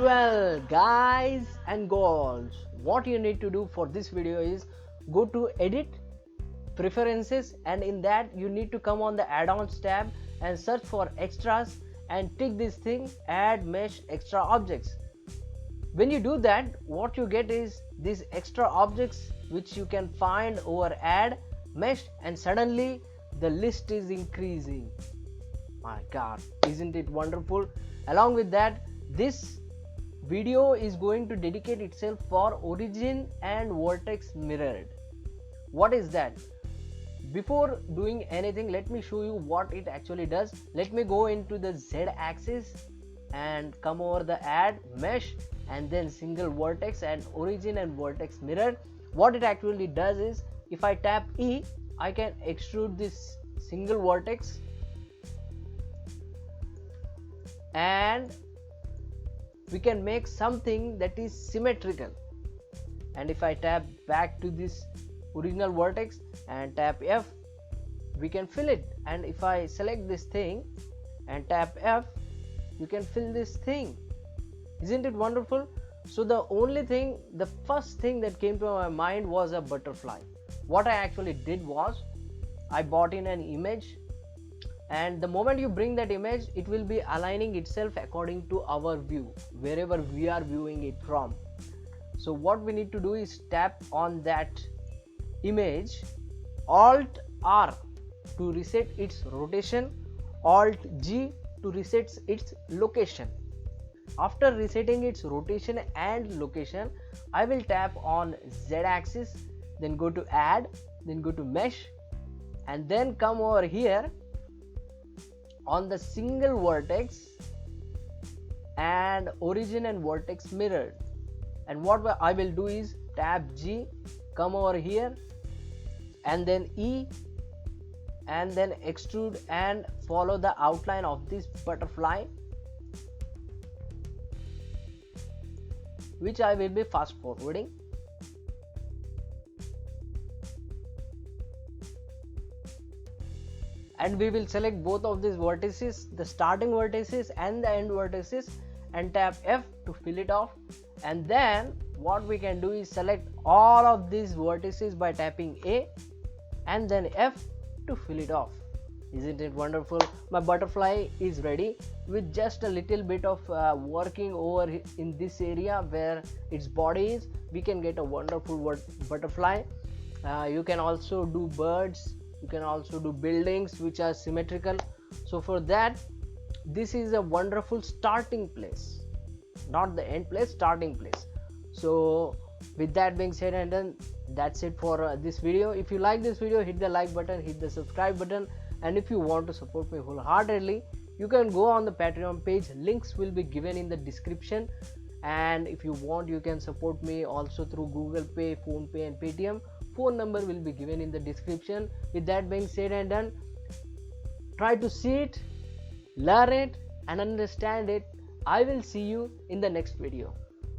Well, guys and girls, what you need to do for this video is go to edit, preferences, and in that you need to come on the add-ons tab and search for extras and tick this thing, add mesh extra objects. When you do that, what you get is these extra objects which you can find over add, mesh, and suddenly the list is increasing. My god, isn't it wonderful? Along with that, this video is going to dedicate itself for origin and vertex mirrored. What is that? Before doing anything, let me show you what it actually does. Let me go into the Z axis and come over the add, mesh, and then single vertex and origin and vertex mirror. What it actually does is, if I tap E, I can extrude this single vertex and we can make something that is symmetrical. And if I tap back to this original vertex and tap F, we can fill it. And if I select this thing and tap F, you can fill this thing. Isn't it wonderful? So the first thing that came to my mind was a butterfly. What I actually did was, I bought in an image, and the moment you bring that image, it will be aligning itself according to our view, wherever we are viewing it from. So what we need to do is tap on that image, Alt R to reset its rotation, Alt G to reset its location. After resetting its rotation and location, I will tap on Z axis, then go to add, then go to mesh, and then come over here on the single vertex and origin and vertex mirrored. And what I will do is tap G, come over here, and then E, and then extrude and follow the outline of this butterfly, which I will be fast forwarding. And we will select both of these vertices, the starting vertices and the end vertices, and tap F to fill it off. And then what we can do is select all of these vertices by tapping A and then F to fill it off. Isn't it wonderful? My butterfly is ready. With just a little bit of working over in this area where its body is, we can get a wonderful butterfly. You can also do birds, you can also do buildings which are symmetrical. So for that, this is a wonderful starting place, not the end place, starting place. So with that being said and done, that's it for this video. If you like this video, hit the like button, hit the subscribe button, and if you want to support me wholeheartedly, you can go on the Patreon page. Links will be given in the description. And if you want, you can support me also through Google Pay, Phone Pay, and Paytm. Phone number will be given in the description. With that being said and done, try to see it, learn it, and understand it. I will see you in the next video.